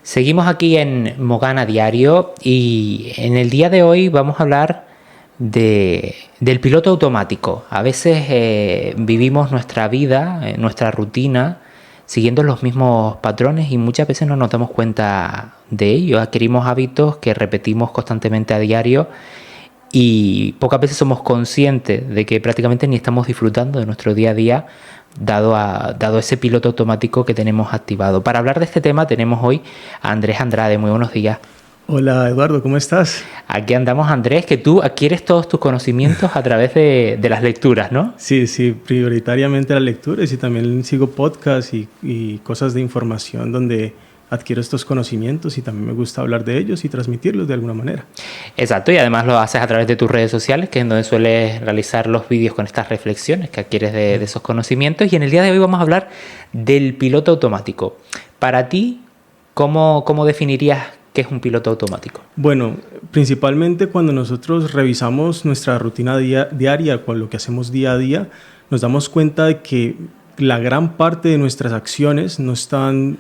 Seguimos aquí en Mogana Diario y en el día de hoy vamos a hablar del piloto automático. A veces vivimos nuestra vida, nuestra rutina, siguiendo los mismos patrones y muchas veces no nos damos cuenta de ello. Adquirimos hábitos que repetimos constantemente a diario y pocas veces somos conscientes de que prácticamente ni estamos disfrutando de nuestro día a día dado ese piloto automático que tenemos activado. Para hablar de este tema tenemos hoy a Andrés Andrade. Muy buenos días. Hola Eduardo, ¿cómo estás? Aquí andamos, Andrés, que tú adquieres todos tus conocimientos a través de las lecturas, ¿no? Sí, prioritariamente las lecturas y también sigo podcasts y cosas de información donde adquiero estos conocimientos y también me gusta hablar de ellos y transmitirlos de alguna manera. Exacto, y además lo haces a través de tus redes sociales, que es donde sueles realizar los vídeos con estas reflexiones que adquieres de esos conocimientos. Y en el día de hoy vamos a hablar del piloto automático. Para ti, ¿cómo definirías qué es un piloto automático? Bueno, principalmente cuando nosotros revisamos nuestra rutina diaria, con lo que hacemos día a día, nos damos cuenta de que la gran parte de nuestras acciones no están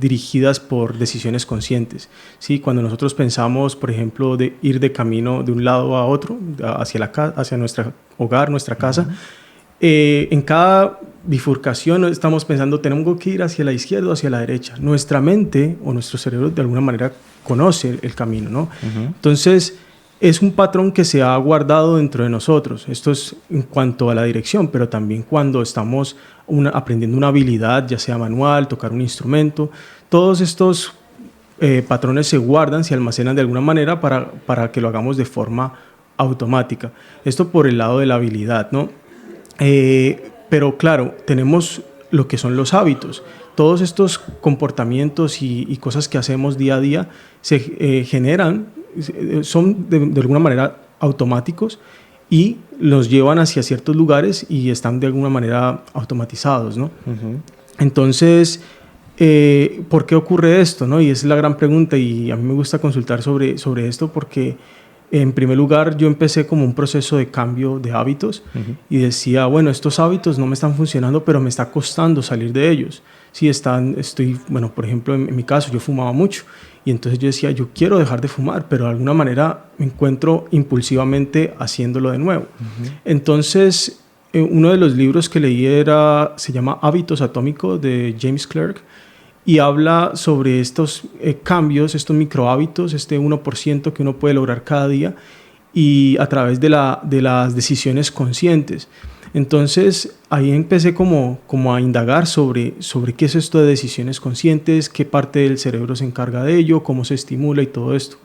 dirigidas por decisiones conscientes. ¿Sí? Cuando nosotros pensamos, por ejemplo, de ir de camino de un lado a otro, hacia nuestro hogar, nuestra casa, en cada bifurcación estamos pensando, tenemos que ir hacia la izquierda o hacia la derecha. Nuestra mente o nuestro cerebro de alguna manera conoce el camino, ¿no? Entonces, es un patrón que se ha guardado dentro de nosotros. Esto es en cuanto a la dirección, pero también cuando estamos aprendiendo una habilidad, ya sea manual, tocar un instrumento. Todos estos patrones se guardan, se almacenan de alguna manera para que lo hagamos de forma automática. Esto por el lado de la habilidad, ¿no? Pero claro, tenemos lo que son los hábitos. Todos estos comportamientos y cosas que hacemos día a día se generan, son de alguna manera automáticos y los llevan hacia ciertos lugares y están de alguna manera automatizados, ¿no? Entonces, ¿por qué ocurre esto, no? Y esa es la gran pregunta y a mí me gusta consultar sobre esto porque en primer lugar yo empecé como un proceso de cambio de hábitos y decía, bueno, estos hábitos no me están funcionando, pero me está costando salir de ellos. Sí, bueno, por ejemplo, en mi caso yo fumaba mucho y entonces yo decía, yo quiero dejar de fumar, pero de alguna manera me encuentro impulsivamente haciéndolo de nuevo. Entonces, uno de los libros que leí se llama Hábitos Atómicos de James Clerk y habla sobre estos cambios, estos microhábitos, este 1% que uno puede lograr cada día y a través de las decisiones conscientes. Entonces ahí empecé como a indagar sobre qué es esto de decisiones conscientes, qué parte del cerebro se encarga de ello, cómo se estimula y todo esto.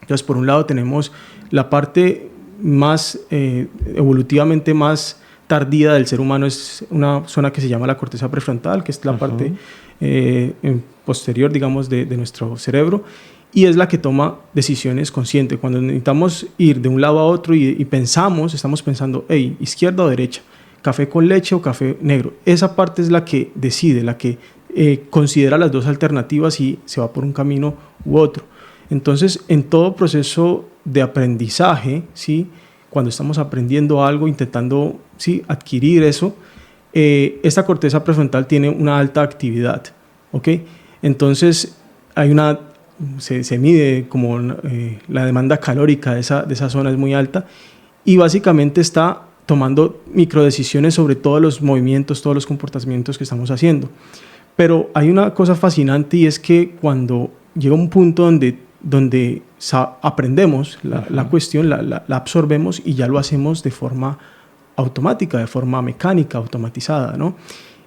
Entonces por un lado tenemos la parte más evolutivamente más tardía del ser humano, es una zona que se llama la corteza prefrontal, que es la parte posterior, digamos, de nuestro cerebro, y es la que toma decisiones conscientes. Cuando necesitamos ir de un lado a otro y estamos pensando, hey, izquierda o derecha, café con leche o café negro. Esa parte es la que decide, la que considera las dos alternativas y se va por un camino u otro. Entonces, en todo proceso de aprendizaje, ¿sí? Cuando estamos aprendiendo algo, intentando, ¿sí?, adquirir eso, esta corteza prefrontal tiene una alta actividad, ¿ok? Entonces, se mide como la demanda calórica de esa zona es muy alta y básicamente está tomando microdecisiones sobre todos los movimientos, todos los comportamientos que estamos haciendo. Pero hay una cosa fascinante y es que cuando llega un punto donde aprendemos la cuestión, la absorbemos y ya lo hacemos de forma automática, de forma mecánica, automatizada, ¿no?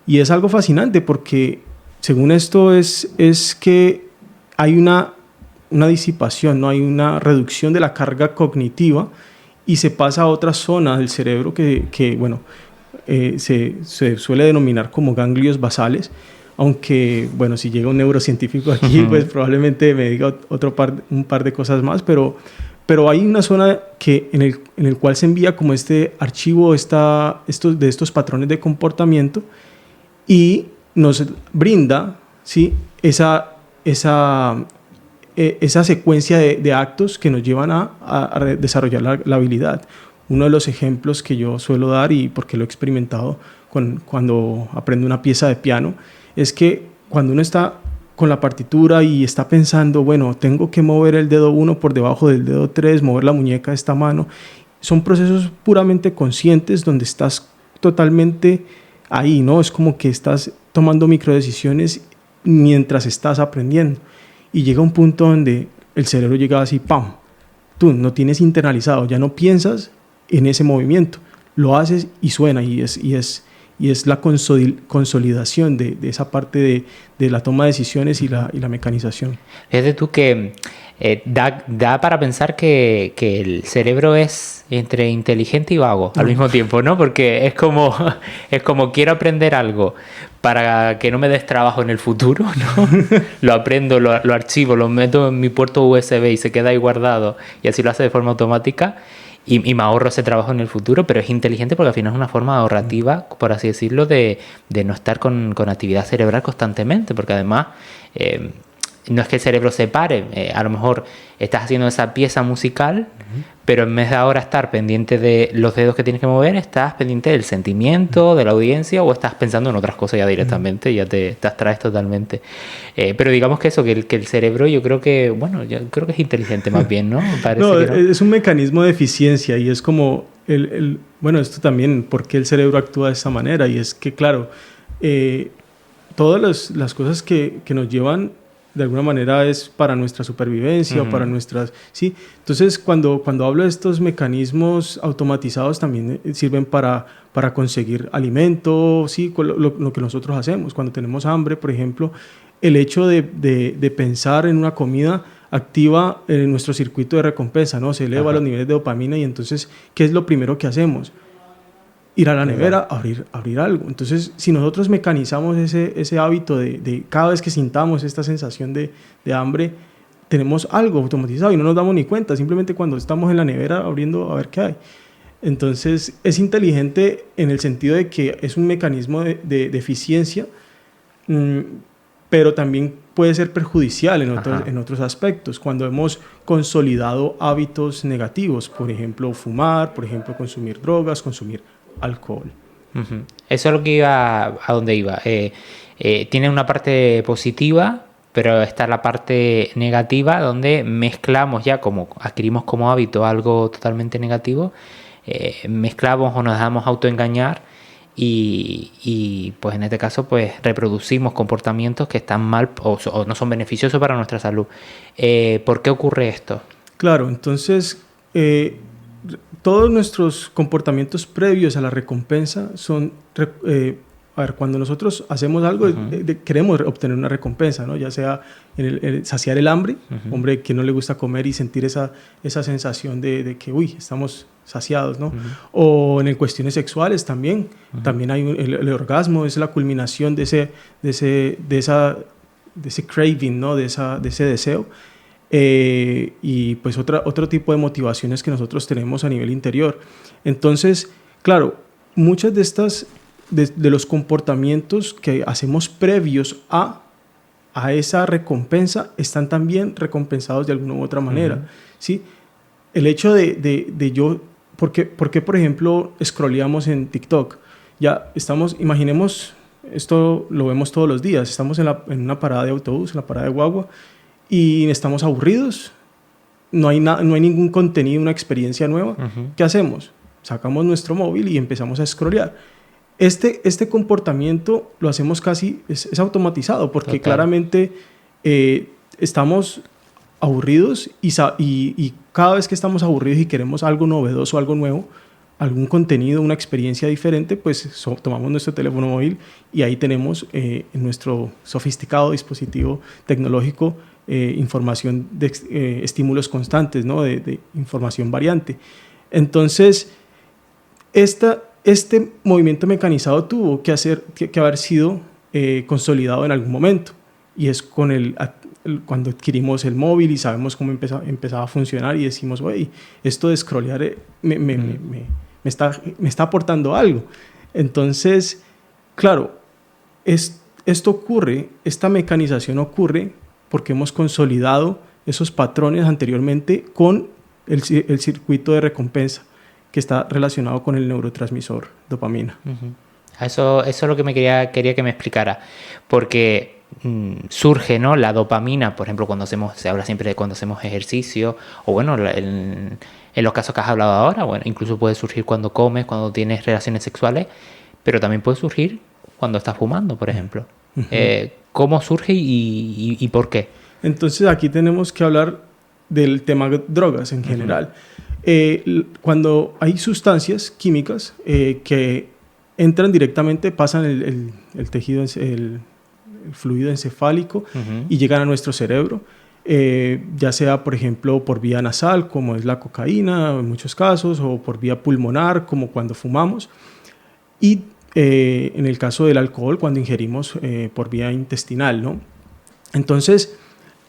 Y es algo fascinante porque según esto es que hay una disipación, ¿no? Hay una reducción de la carga cognitiva y se pasa a otra zona del cerebro que bueno, se suele denominar como ganglios basales, aunque, bueno, si llega un neurocientífico aquí, pues probablemente me diga un par de cosas más, pero hay una zona en el cual se envía como este archivo de estos patrones de comportamiento y nos brinda, ¿sí?, esa secuencia de actos que nos llevan a desarrollar la habilidad. Uno de los ejemplos que yo suelo dar, y porque lo he experimentado cuando aprendo una pieza de piano, es que cuando uno está con la partitura y está pensando, bueno, tengo que mover el dedo 1 por debajo del dedo 3, mover la muñeca de esta mano. Son procesos puramente conscientes donde estás totalmente ahí, ¿no? Es como que estás tomando microdecisiones mientras estás aprendiendo. Y llega un punto donde el cerebro llega así, ¡pam! Tú no tienes internalizado, ya no piensas en ese movimiento, lo haces y suena, y es la consolidación de esa parte de la toma de decisiones y la mecanización. Fíjate tú que da para pensar que el cerebro es entre inteligente y vago al mismo tiempo, ¿no? Porque es como quiero aprender algo para que no me des trabajo en el futuro, ¿no? Lo aprendo, lo archivo, lo meto en mi puerto USB y se queda ahí guardado, y así lo hace de forma automática. Y me ahorro ese trabajo en el futuro, pero es inteligente porque al final es una forma ahorrativa, por así decirlo, de no estar con actividad cerebral constantemente, porque además no es que el cerebro se pare, a lo mejor estás haciendo esa pieza musical, pero en vez de ahora estar pendiente de los dedos que tienes que mover, estás pendiente del sentimiento, de la audiencia, o estás pensando en otras cosas ya directamente, y ya te abstraes totalmente. Pero digamos que eso, que el cerebro, yo creo que, bueno, yo creo que es inteligente más bien, ¿no? Parece No, que no. es un mecanismo de eficiencia, y es como, bueno, esto también, ¿por qué el cerebro actúa de esa manera? Y es que, claro, todas las cosas que nos llevan de alguna manera es para nuestra supervivencia o para nuestras... Sí, entonces cuando hablo de estos mecanismos automatizados también sirven para conseguir alimento, sí, lo que nosotros hacemos. Cuando tenemos hambre, por ejemplo, el hecho de pensar en una comida activa nuestro circuito de recompensa, ¿no? Se eleva los niveles de dopamina, y entonces, ¿qué es lo primero que hacemos? Ir a la nevera, abrir algo. Entonces, si nosotros mecanizamos ese hábito de cada vez que sintamos esta sensación de hambre, tenemos algo automatizado y no nos damos ni cuenta, simplemente cuando estamos en la nevera abriendo a ver qué hay. Entonces, es inteligente en el sentido de que es un mecanismo de eficiencia, pero también puede ser perjudicial en otros aspectos, cuando hemos consolidado hábitos negativos, por ejemplo, fumar, por ejemplo, consumir drogas, consumir alcohol. Eso es lo que iba a donde iba. Tiene una parte positiva, pero está la parte negativa, donde mezclamos ya, como adquirimos como hábito algo totalmente negativo, mezclamos o nos dejamos autoengañar, y pues en este caso pues reproducimos comportamientos que están mal o no son beneficiosos para nuestra salud. ¿Por qué ocurre esto? Claro, entonces todos nuestros comportamientos previos a la recompensa son, cuando nosotros hacemos algo, queremos obtener una recompensa, ¿no? Ya sea saciar el hambre, hombre que no le gusta comer y sentir esa sensación de que, uy, estamos saciados, ¿no? O en cuestiones sexuales también hay el orgasmo, es la culminación de ese craving, ¿no? de ese deseo. Y pues otro tipo de motivaciones que nosotros tenemos a nivel interior. Entonces, claro, muchas de los comportamientos que hacemos previos a esa recompensa están también recompensados de alguna u otra manera, ¿sí? El hecho de yo, ¿por qué, por ejemplo, scrolleamos en TikTok? Ya imaginemos, esto lo vemos todos los días, estamos en una parada de autobús, en la parada de guagua, y estamos aburridos, no hay ningún contenido, una experiencia nueva. ¿Qué hacemos? Sacamos nuestro móvil y empezamos a scrollear. Este comportamiento lo hacemos casi, es automatizado, porque claramente estamos aburridos, y cada vez que estamos aburridos y queremos algo novedoso, algo nuevo, algún contenido, una experiencia diferente, pues tomamos nuestro teléfono móvil y ahí tenemos en nuestro sofisticado dispositivo tecnológico información de estímulos constantes, ¿no? de información variante. Entonces, este movimiento mecanizado tuvo que haber sido consolidado en algún momento, y es cuando adquirimos el móvil y sabemos cómo empezaba a funcionar, y decimos, oye, esto de scrollear me está aportando algo. Entonces, claro, esta mecanización ocurre porque hemos consolidado esos patrones anteriormente con el circuito de recompensa que está relacionado con el neurotransmisor dopamina. Eso es lo que quería que me explicara, porque surge, ¿no?, la dopamina, por ejemplo, se habla siempre de cuando hacemos ejercicio, o bueno, en los casos que has hablado ahora, bueno, incluso puede surgir cuando comes, cuando tienes relaciones sexuales, pero también puede surgir cuando estás fumando, por ejemplo. ¿Cómo surge y por qué? Entonces aquí tenemos que hablar del tema drogas en general. Cuando hay sustancias químicas que entran directamente, pasan el tejido, el fluido encefálico y llegan a nuestro cerebro, ya sea, por ejemplo, por vía nasal, como es la cocaína en muchos casos, o por vía pulmonar, como cuando fumamos, y en el caso del alcohol, cuando ingerimos por vía intestinal, ¿no? Entonces,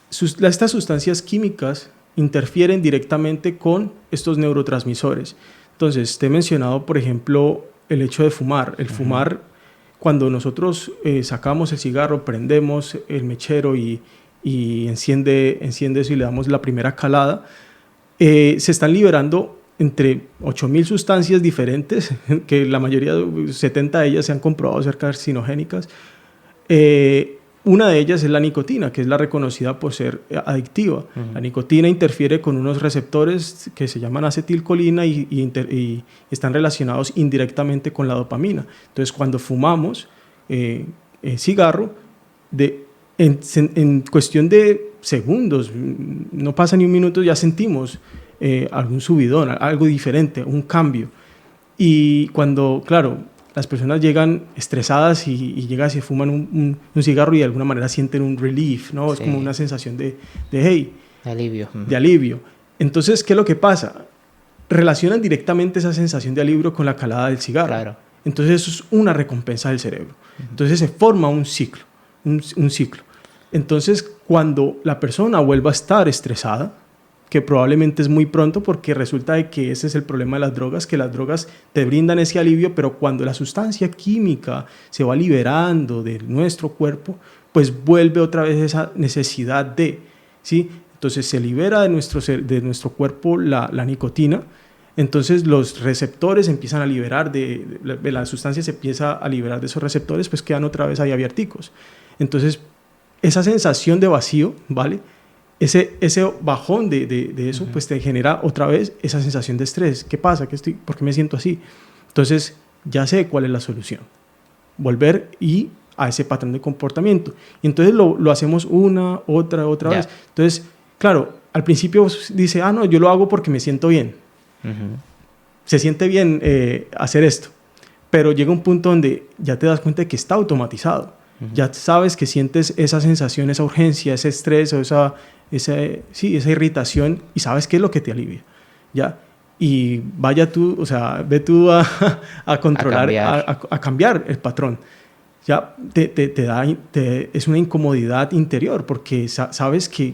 estas sustancias químicas interfieren directamente con estos neurotransmisores. Entonces, te he mencionado, por ejemplo, el hecho de fumar. El fumar, cuando nosotros sacamos el cigarro, prendemos el mechero y enciende eso y le damos la primera calada, se están liberando entre 8.000 sustancias diferentes, que la mayoría, 70 de ellas se han comprobado ser carcinogénicas. Una de ellas es la nicotina, que es la reconocida por ser adictiva. La nicotina interfiere con unos receptores que se llaman acetilcolina y están relacionados indirectamente con la dopamina. Entonces, cuando fumamos cigarro, en cuestión de segundos, no pasa ni un minuto, ya sentimos algún subidón, algo diferente, un cambio. Y cuando, claro, las personas llegan estresadas y llegan y se fuman un cigarro y de alguna manera sienten un relief, ¿no? Sí. Es como una sensación de hey, de alivio. Entonces, ¿qué es lo que pasa? Relacionan directamente esa sensación de alivio con la calada del cigarro. Claro. Entonces, eso es una recompensa del cerebro. Entonces, se forma un ciclo, un ciclo. Entonces, cuando la persona vuelva a estar estresada, que probablemente es muy pronto, porque resulta de que ese es el problema de las drogas, que las drogas te brindan ese alivio, pero cuando la sustancia química se va liberando de nuestro cuerpo, pues vuelve otra vez esa necesidad de, ¿sí? Entonces se libera de nuestro cuerpo la nicotina, entonces los receptores empiezan a liberar, la sustancia se empieza a liberar de esos receptores, pues quedan otra vez ahí abierticos. Entonces esa sensación de vacío, ¿vale?, ese bajón de eso, pues te genera otra vez esa sensación de estrés. ¿Qué pasa? ¿Por qué me siento así? Entonces, ya sé cuál es la solución. Volver a ese patrón de comportamiento. Y entonces lo hacemos otra vez. Entonces, claro, al principio dice, no, yo lo hago porque me siento bien. Se siente bien hacer esto. Pero llega un punto donde ya te das cuenta de que está automatizado. Ya sabes que sientes esa sensación, esa urgencia, ese estrés o esa irritación, y sabes qué es lo que te alivia, ¿ya? Y ve tú a controlar, a cambiar el patrón. Ya es una incomodidad interior porque sabes que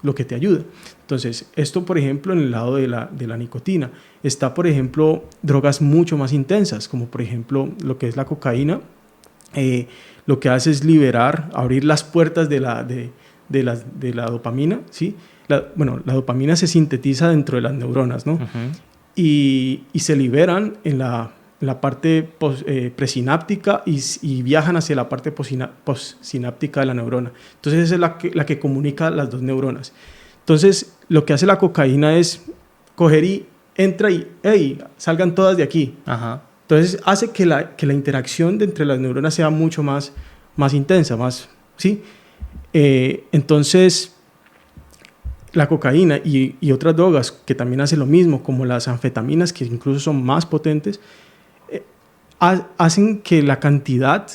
lo que te ayuda. Entonces, esto, por ejemplo, en el lado de la nicotina. Está, por ejemplo, drogas mucho más intensas, como por ejemplo lo que es la cocaína. Lo que hace es abrir las puertas de la dopamina, ¿sí? La dopamina se sintetiza dentro de las neuronas, ¿no? Y se liberan en la parte presináptica y viajan hacia la parte postsináptica de la neurona. Entonces esa es la que comunica las dos neuronas. Entonces lo que hace la cocaína es coger y entra y ¡hey! Salgan todas de aquí. Entonces hace que la interacción entre las neuronas sea mucho más intensa, ¿sí? Entonces la cocaína y otras drogas que también hacen lo mismo, como las anfetaminas, que incluso son más potentes, hacen que la cantidad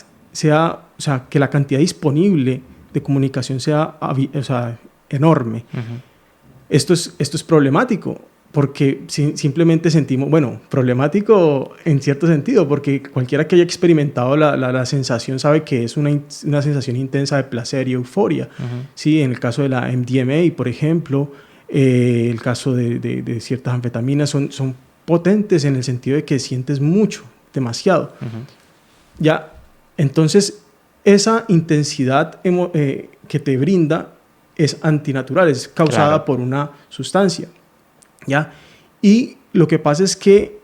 que la cantidad disponible de comunicación sea enorme. Esto es problemático, porque simplemente sentimos, problemático en cierto sentido, porque cualquiera que haya experimentado la sensación sabe que es una sensación intensa de placer y euforia. ¿Sí? En el caso de la MDMA, por ejemplo, el caso de ciertas anfetaminas son potentes en el sentido de que sientes mucho, demasiado. ¿Ya? Entonces, esa intensidad que te brinda es antinatural, es causada por una sustancia. ¿Ya? Y lo que pasa es que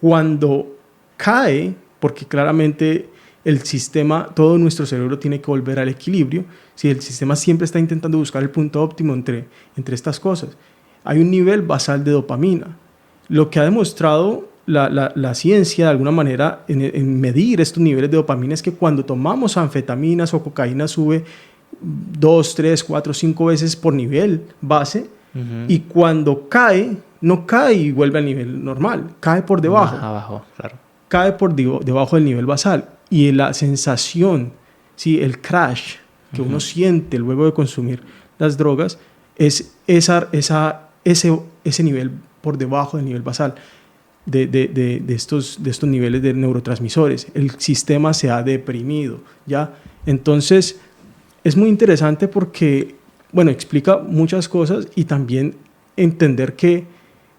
cuando cae, porque claramente el sistema, todo nuestro cerebro tiene que volver al equilibrio. Si el sistema siempre está intentando buscar el punto óptimo entre estas cosas. Hay un nivel basal de dopamina. Lo que ha demostrado la ciencia de alguna manera en medir estos niveles de dopamina es que cuando tomamos anfetaminas o cocaína sube 2, 3, 4, 5 veces por nivel base, y cuando cae, no cae y vuelve al nivel normal, cae por debajo. Más abajo, claro. Cae por debajo del nivel basal. Y la sensación, ¿sí? El crash que uno siente luego de consumir las drogas es ese nivel por debajo del nivel basal de estos niveles de neurotransmisores. El sistema se ha deprimido, ¿ya? Entonces, es muy interesante porque, bueno, explica muchas cosas y también entender que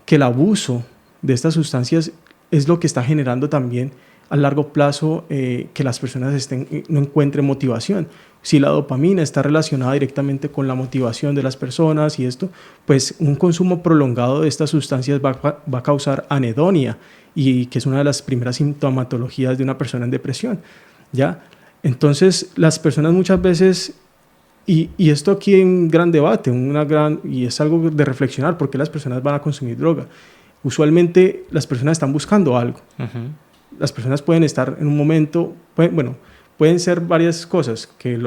el abuso de estas sustancias es lo que está generando también a largo plazo que las personas no encuentren motivación. Si la dopamina está relacionada directamente con la motivación de las personas y esto, pues un consumo prolongado de estas sustancias va a causar anedonia, y que es una de las primeras sintomatologías de una persona en depresión, ¿ya? Entonces, las personas muchas veces, y esto aquí hay un gran debate, y es algo de reflexionar, ¿por qué las personas van a consumir droga? Usualmente las personas están buscando algo. Las personas pueden estar en un momento, pueden ser varias cosas, que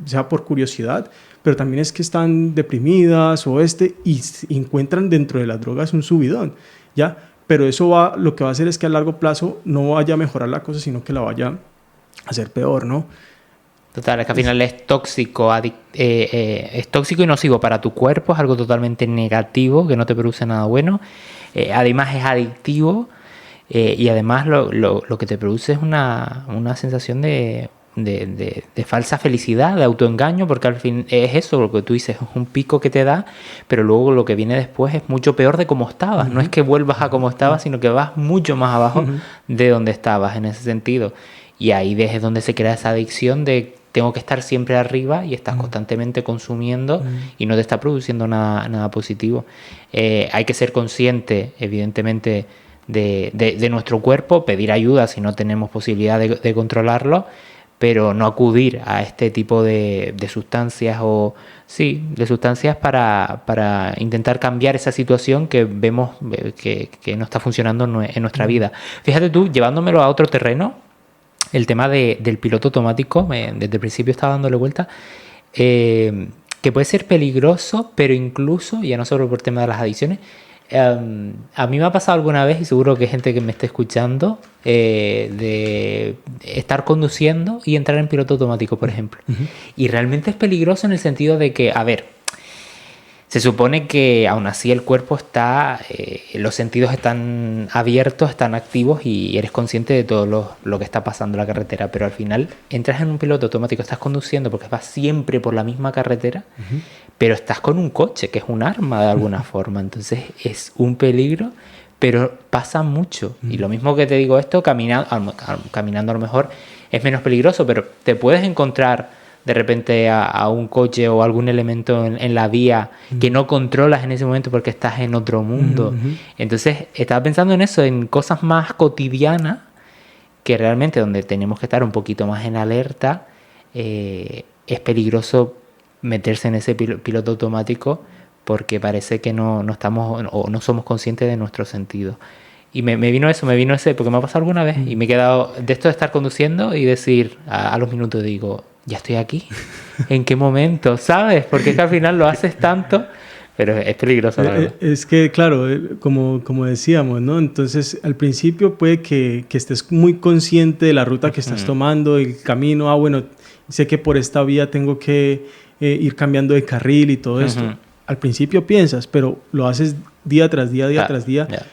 sea por curiosidad, pero también es que están deprimidas y encuentran dentro de las drogas un subidón, ¿ya? Pero eso lo que va a hacer es que a largo plazo no vaya a mejorar la cosa, sino que la vaya a hacer peor, ¿no? Total, es que al final es tóxico, es tóxico y nocivo para tu cuerpo, es algo totalmente negativo, que no te produce nada bueno. Además es adictivo, y además lo que te produce es una sensación de falsa felicidad, de autoengaño, porque al fin es eso, lo que tú dices, es un pico que te da, pero luego lo que viene después es mucho peor de cómo estabas. No es que vuelvas a como estabas, sino que vas mucho más abajo de donde estabas en ese sentido. Y ahí es donde se crea esa adicción de tengo que estar siempre arriba, y estás constantemente consumiendo y no te está produciendo nada positivo. Hay que ser consciente, evidentemente, de nuestro cuerpo, pedir ayuda si no tenemos posibilidad de controlarlo, pero no acudir a este tipo de sustancias de sustancias para intentar cambiar esa situación que vemos que no está funcionando en nuestra vida. Fíjate tú, llevándomelo a otro terreno, el tema del piloto automático, desde el principio estaba dándole vuelta, que puede ser peligroso, pero incluso, ya no solo por el tema de las adicciones, a mí me ha pasado alguna vez, y seguro que hay gente que me esté escuchando, de estar conduciendo y entrar en piloto automático, por ejemplo. Y realmente es peligroso en el sentido de que, a ver, se supone que aún así el cuerpo está, los sentidos están abiertos, están activos, y eres consciente de todo lo que está pasando en la carretera, pero al final entras en un piloto automático, estás conduciendo porque vas siempre por la misma carretera, pero estás con un coche que es un arma de alguna forma, entonces es un peligro, pero pasa mucho. Y lo mismo que te digo esto, caminando a lo mejor es menos peligroso, pero te puedes encontrar de repente a un coche o algún elemento en la vía que no controlas en ese momento porque estás en otro mundo. Entonces estaba pensando en eso, en cosas más cotidianas, que realmente donde tenemos que estar un poquito más en alerta. Es peligroso meterse en ese piloto automático porque parece que no estamos o no somos conscientes de nuestro sentido. Y me vino ese, porque me ha pasado alguna vez y me he quedado de esto de estar conduciendo y decir a los minutos, digo, ya estoy aquí, ¿en qué momento? ¿Sabes? Porque es que al final lo haces tanto, pero es peligroso, la verdad. Es que, claro, como decíamos, ¿no? Entonces, al principio puede que estés muy consciente de la ruta que estás tomando, el camino, bueno, sé que por esta vía tengo que ir cambiando de carril y todo esto. Al principio piensas, pero lo haces día tras día, tras día. Yeah.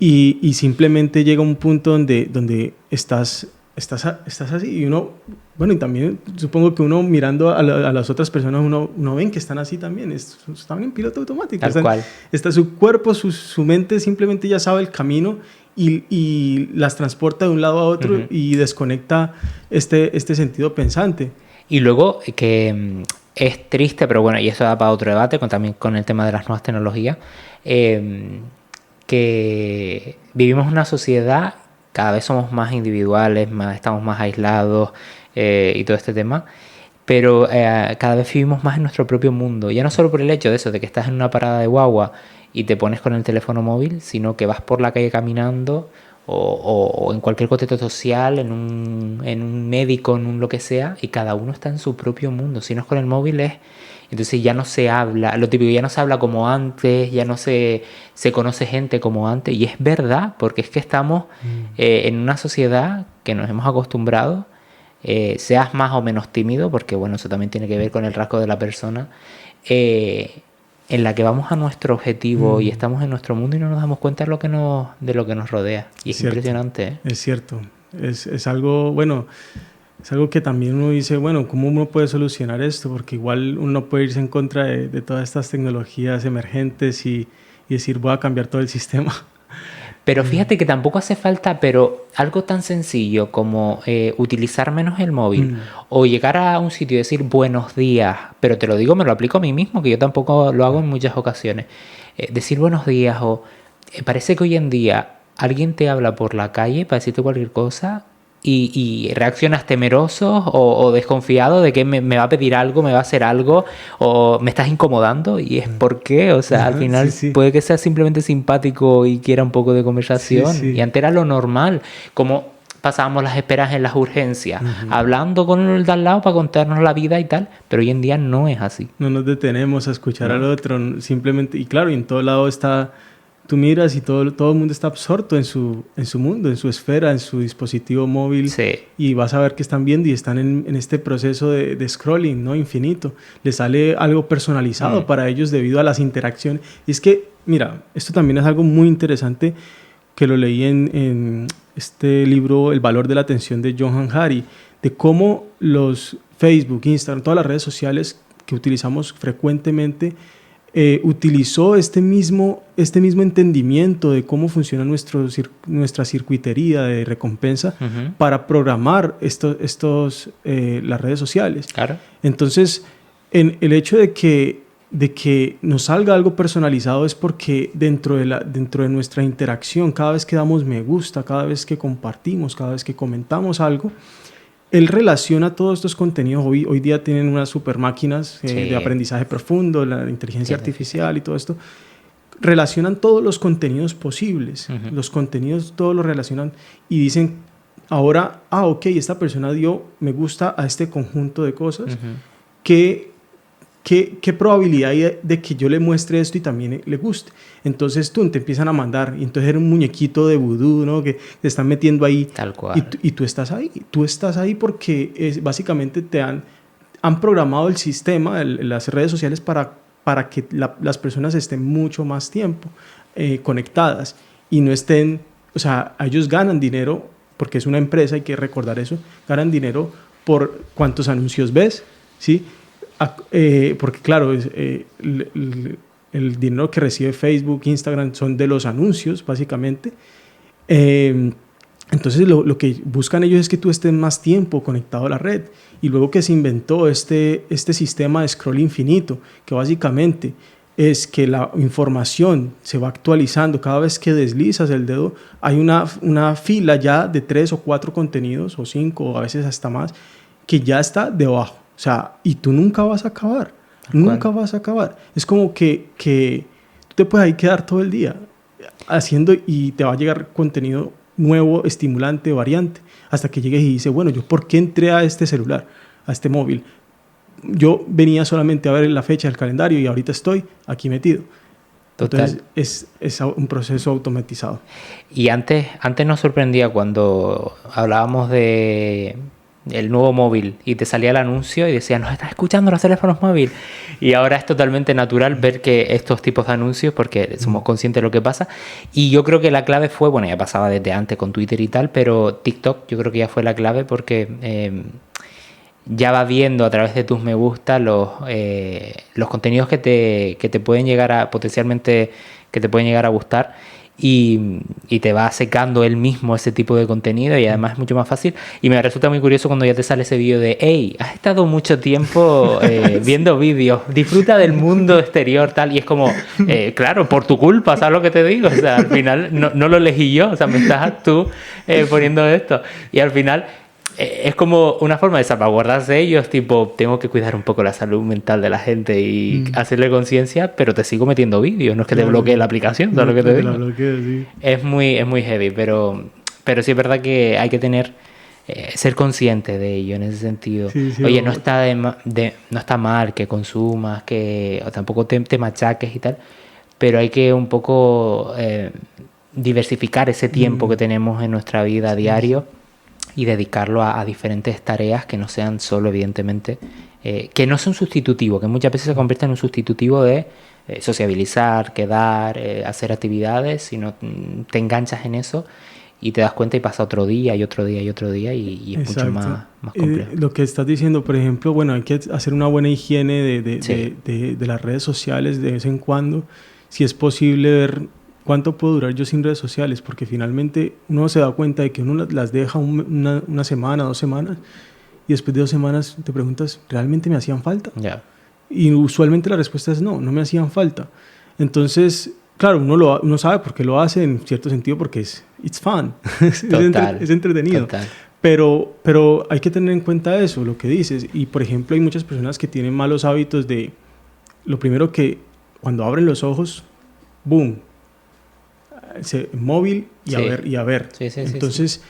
Y simplemente llega un punto donde estás así, y uno, bueno, y también supongo que uno mirando a las otras personas, uno ven que están así también, están en piloto automático. Tal cual. Está su cuerpo, su mente simplemente ya sabe el camino y las transporta de un lado a otro y desconecta este sentido pensante. Y luego que es triste, pero bueno, y eso da para otro debate, también con el tema de las nuevas tecnologías, que vivimos en una sociedad cada vez somos más individuales, estamos más aislados y todo este tema. Pero cada vez vivimos más en nuestro propio mundo. Ya no solo por el hecho de eso, de que estás en una parada de guagua y te pones con el teléfono móvil, sino que vas por la calle caminando o en cualquier contexto social, en un médico, en un lo que sea, y cada uno está en su propio mundo. Si no es con el móvil es... Entonces ya no se habla, lo típico, ya no se habla como antes, ya no se conoce gente como antes. Y es verdad, porque es que estamos en una sociedad que nos hemos acostumbrado, seas más o menos tímido, porque bueno, eso también tiene que ver con el rasgo de la persona, en la que vamos a nuestro objetivo y estamos en nuestro mundo y no nos damos cuenta de lo que nos rodea. Y es impresionante, ¿eh? Es cierto. Es algo, bueno, es algo que también uno dice, bueno, ¿cómo uno puede solucionar esto? Porque igual uno puede irse en contra de todas estas tecnologías emergentes y decir, voy a cambiar todo el sistema. Pero fíjate que tampoco hace falta, pero algo tan sencillo como utilizar menos el móvil o llegar a un sitio y decir buenos días, pero te lo digo, me lo aplico a mí mismo, que yo tampoco lo hago en muchas ocasiones. Decir buenos días o parece que hoy en día alguien te habla por la calle para decirte cualquier cosa y reaccionas temeroso o desconfiado de que me va a pedir algo, me va a hacer algo o me estás incomodando y es por qué, o sea, al final puede que sea simplemente simpático y quiera un poco de conversación y antes era lo normal, como pasábamos las esperas en las urgencias, hablando con el de al lado para contarnos la vida y tal, pero hoy en día no es así. No nos detenemos a escuchar al otro, simplemente, y claro, y en todo lado está... Tú miras y todo el mundo está absorto en su mundo, en su esfera, en su dispositivo móvil. Sí. Y vas a ver que están viendo y están en este proceso de scrolling, ¿no? Infinito. Les sale algo personalizado para ellos debido a las interacciones. Y es que, mira, esto también es algo muy interesante que lo leí en este libro, El valor de la atención, de Johann Hari, de cómo los Facebook, Instagram, todas las redes sociales que utilizamos frecuentemente utilizó este mismo entendimiento de cómo funciona nuestra circuitería de recompensa para programar las redes sociales. Claro. Entonces, el hecho de que nos salga algo personalizado es porque dentro de nuestra interacción, cada vez que damos me gusta, cada vez que compartimos, cada vez que comentamos algo, él relaciona todos estos contenidos. Hoy día tienen unas super máquinas de aprendizaje profundo, la inteligencia artificial y todo esto. Relacionan todos los contenidos posibles. Los contenidos todos los relacionan y dicen ahora, ok, esta persona dio me gusta a este conjunto de cosas. ¿Qué probabilidad hay de que yo le muestre esto y también le guste? Entonces te empiezan a mandar, y entonces era un muñequito de vudú, ¿no? Que te están metiendo ahí. Tal cual. Y tú estás ahí porque básicamente te han programado el sistema, las redes sociales para que las personas estén mucho más tiempo conectadas y no estén, o sea, ellos ganan dinero, porque es una empresa, hay que recordar eso, ganan dinero por cuántos anuncios ves, ¿sí? Porque claro, el dinero que recibe Facebook, Instagram son de los anuncios básicamente. Entonces lo que buscan ellos es que tú estés más tiempo conectado a la red. Y luego que se inventó este sistema de scroll infinito, que básicamente es que la información se va actualizando cada vez que deslizas el dedo. Hay una fila ya de 3 o 4 contenidos o 5 o a veces hasta más que ya está debajo. O sea, y tú nunca vas a acabar. Nunca vas a acabar. Es como que tú te puedes ahí quedar todo el día haciendo y te va a llegar contenido nuevo, estimulante, variante, hasta que llegues y dices, bueno, ¿yo por qué entré a este celular, a este móvil? Yo venía solamente a ver la fecha del calendario y ahorita estoy aquí metido. Total. Entonces es un proceso automatizado. Y antes nos sorprendía cuando hablábamos de el nuevo móvil y te salía el anuncio y decía, nos estás escuchando los teléfonos móviles, y ahora es totalmente natural ver que estos tipos de anuncios, porque somos conscientes de lo que pasa. Y yo creo que la clave fue, bueno, ya pasaba desde antes con Twitter y tal, pero TikTok yo creo que ya fue la clave, porque ya va viendo a través de tus me gusta los contenidos que te pueden llegar a potencialmente, que te pueden llegar a gustar. y te va secando él mismo ese tipo de contenido y además es mucho más fácil. Y me resulta muy curioso cuando ya te sale ese vídeo de hey, has estado mucho tiempo viendo vídeos, disfruta del mundo exterior, tal, y es como, claro, por tu culpa, ¿sabes lo que te digo? O sea, al final no lo elegí yo, o sea, me estás tú poniendo esto. Y al final es como una forma de salvaguardarse ellos, tipo, tengo que cuidar un poco la salud mental de la gente y hacerle conciencia, pero te sigo metiendo vídeos, no es que te bloquee la aplicación, ¿sabes lo que te digo? Sí. Es muy heavy, pero sí es verdad que hay que tener, ser consciente de ello en ese sentido. Sí, sí, Oye, no está mal que consumas, o tampoco te machaques y tal, pero hay que un poco diversificar ese tiempo que tenemos en nuestra vida a diario y dedicarlo a diferentes tareas que no sean solo, evidentemente, que no son sustitutivos, que muchas veces se convierten en un sustitutivo de sociabilizar, quedar, hacer actividades, sino te enganchas en eso y te das cuenta y pasa otro día y otro día y otro día y es mucho más complejo. Lo que estás diciendo, por ejemplo, bueno, hay que hacer una buena higiene de las redes sociales de vez en cuando, si es posible ver ¿cuánto puedo durar yo sin redes sociales? Porque finalmente uno se da cuenta de que uno las deja una semana, 2 semanas, y después de 2 semanas te preguntas, ¿realmente me hacían falta? Yeah. Y usualmente la respuesta es no me hacían falta. Entonces, claro, uno sabe por qué lo hace en cierto sentido, porque it's fun, es entretenido. Total. Pero hay que tener en cuenta eso, lo que dices. Y, por ejemplo, hay muchas personas que tienen malos hábitos de, lo primero que, cuando abren los ojos, boom, móvil y a ver. Sí, Entonces,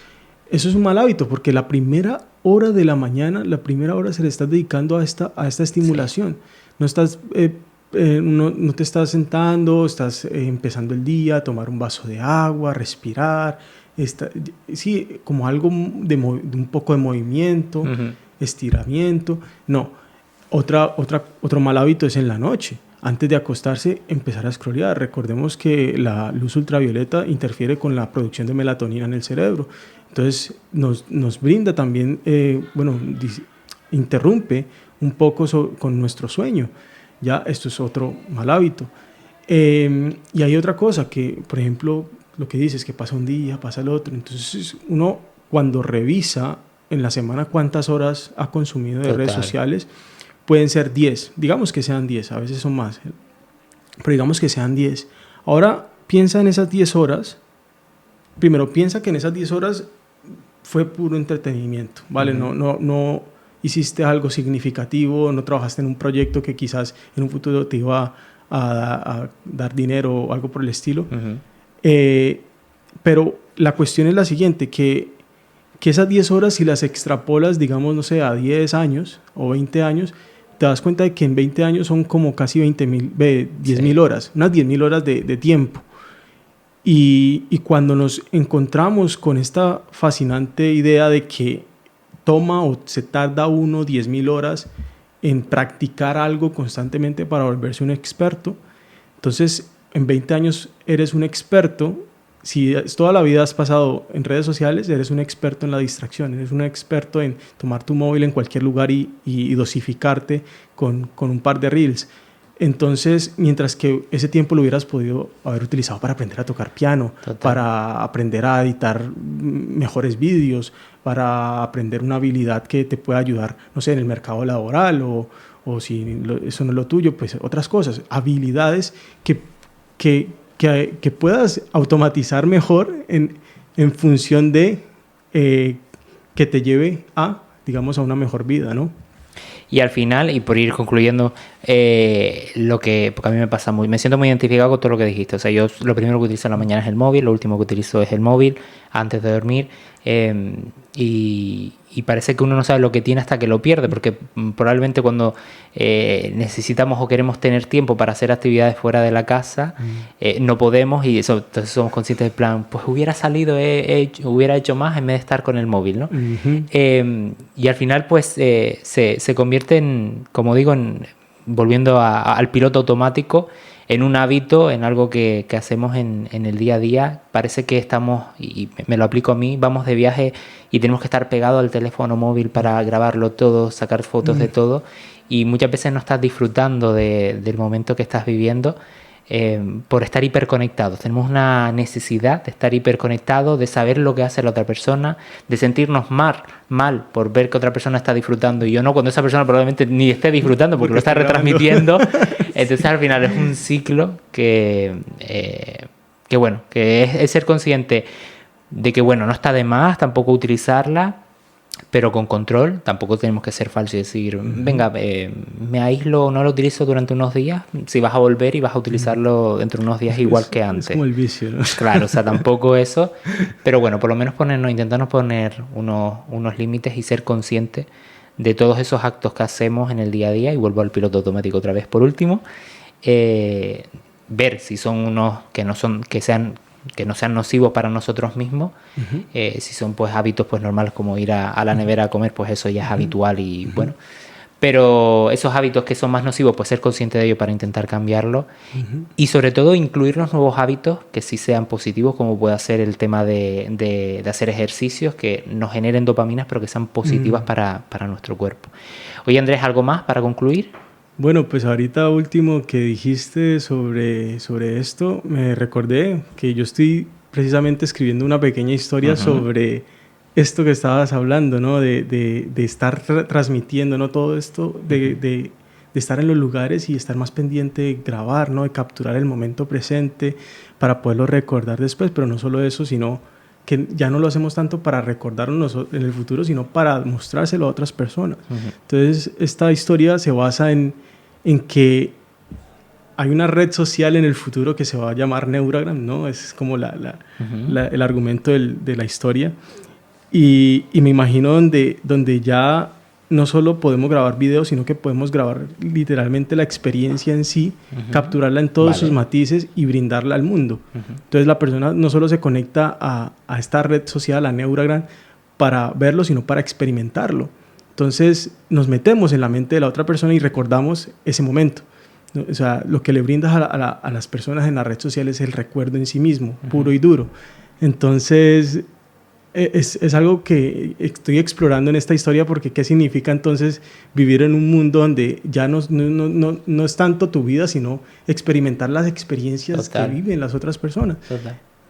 eso es un mal hábito porque la primera hora de la mañana, la primera hora se le estás dedicando a esta estimulación. No estás, no te estás sentando, estás empezando el día, a tomar un vaso de agua, respirar, sí, como algo de un poco de movimiento, estiramiento. No, otro mal hábito es en la noche. Antes de acostarse, empezar a scrollear. Recordemos que la luz ultravioleta interfiere con la producción de melatonina en el cerebro. Entonces, nos brinda también, interrumpe un poco con nuestro sueño. Ya, esto es otro mal hábito. Y hay otra cosa que, por ejemplo, lo que dices, que pasa un día, pasa el otro. Entonces, uno cuando revisa en la semana cuántas horas ha consumido de redes sociales, pueden ser 10, digamos que sean 10, a veces son más, pero digamos que sean 10. Ahora piensa en esas 10 horas, primero piensa que en esas 10 horas fue puro entretenimiento, ¿vale? No hiciste algo significativo, no trabajaste en un proyecto que quizás en un futuro te iba a dar dinero o algo por el estilo. Pero la cuestión es la siguiente, que esas 10 horas, si las extrapolas, digamos, no sé, a 10 años o 20 años, te das cuenta de que en 20 años son como casi 10.000 horas, unas 10.000 horas de tiempo. Y cuando nos encontramos con esta fascinante idea de que toma o se tarda uno 10.000 horas en practicar algo constantemente para volverse un experto, entonces en 20 años eres un experto. Si toda la vida has pasado en redes sociales, eres un experto en la distracción, eres un experto en tomar tu móvil en cualquier lugar y dosificarte con un par de reels. Entonces, mientras que ese tiempo lo hubieras podido haber utilizado para aprender a tocar piano, para aprender a editar mejores vídeos, para aprender una habilidad que te pueda ayudar, no sé, en el mercado laboral o si eso no es lo tuyo, pues otras cosas, habilidades que puedas automatizar mejor en función de que te lleve a, digamos, a una mejor vida, ¿no? Y al final, y por ir concluyendo, porque a mí me siento muy identificado con todo lo que dijiste. O sea, yo lo primero que utilizo en la mañana es el móvil, lo último que utilizo es el móvil antes de dormir. Y parece que uno no sabe lo que tiene hasta que lo pierde, porque probablemente cuando necesitamos o queremos tener tiempo para hacer actividades fuera de la casa, no podemos, y entonces somos conscientes del plan, pues hubiera salido, hubiera hecho más en vez de estar con el móvil, ¿no? Y al final pues se convierte en, como digo, volviendo al piloto automático, en un hábito, en algo que hacemos en el día a día. Parece que estamos, y me lo aplico a mí, vamos de viaje y tenemos que estar pegados al teléfono móvil para grabarlo todo, sacar fotos de todo, y muchas veces no estás disfrutando del momento que estás viviendo. por estar hiperconectados. Tenemos una necesidad de estar hiperconectados, de saber lo que hace la otra persona, de sentirnos mal por ver que otra persona está disfrutando y yo no, cuando esa persona probablemente ni esté disfrutando porque lo está retransmitiendo. Entonces al final es un ciclo que bueno, que es ser consciente de que bueno, no está de más tampoco utilizarla, pero con control. Tampoco tenemos que ser falsos y decir, venga, me aíslo o no lo utilizo durante unos días, si vas a volver y vas a utilizarlo dentro de unos días igual que antes. Es como el vicio, ¿no? Claro, o sea, tampoco eso, pero bueno, por lo menos intentarnos poner unos límites y ser conscientes de todos esos actos que hacemos en el día a día. Y vuelvo al piloto automático otra vez por último, ver si son unos que no sean nocivos para nosotros mismos. Si son pues hábitos pues normales como ir a la nevera a comer, pues eso ya es habitual y bueno, pero esos hábitos que son más nocivos, pues ser consciente de ello para intentar cambiarlo. Y sobre todo incluir los nuevos hábitos que sí sean positivos, como puede ser el tema de hacer ejercicios que nos generen dopaminas pero que sean positivas para nuestro cuerpo. Oye Andrés, ¿algo más para concluir? Bueno, pues ahorita último que dijiste sobre esto, me recordé que yo estoy precisamente escribiendo una pequeña historia sobre esto que estabas hablando, ¿no? De estar transmitiendo, ¿no? Todo esto, de estar en los lugares y estar más pendiente de grabar, ¿no? De capturar el momento presente para poderlo recordar después, pero no solo eso, sino que ya no lo hacemos tanto para recordarnos en el futuro, sino para mostrárselo a otras personas. Entonces, esta historia se basa en que hay una red social en el futuro que se va a llamar Neuragram, ¿no? Es como el argumento de la historia. Y me imagino donde ya no solo podemos grabar videos, sino que podemos grabar literalmente la experiencia en sí, capturarla en todos sus matices y brindarla al mundo. Entonces la persona no solo se conecta a esta red social, a Neuragram, para verlo, sino para experimentarlo. Entonces nos metemos en la mente de la otra persona y recordamos ese momento. O sea, lo que le brindas a las personas en la red social es el recuerdo en sí mismo, puro y duro. Entonces es algo que estoy explorando en esta historia, porque ¿qué significa entonces vivir en un mundo donde ya no es tanto tu vida, sino experimentar las experiencias que viven las otras personas?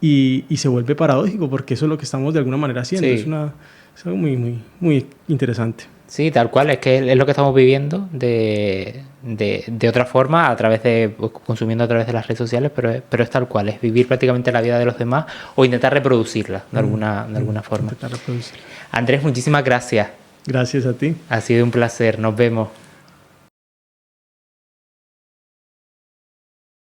Y se vuelve paradójico, porque eso es lo que estamos de alguna manera haciendo. Sí. Es algo muy, muy, muy interesante. Sí, tal cual, es que es lo que estamos viviendo de otra forma, consumiendo a través de las redes sociales, pero es tal cual, es vivir prácticamente la vida de los demás o intentar reproducirla de alguna forma. Andrés, muchísimas gracias. Gracias a ti. Ha sido un placer, nos vemos.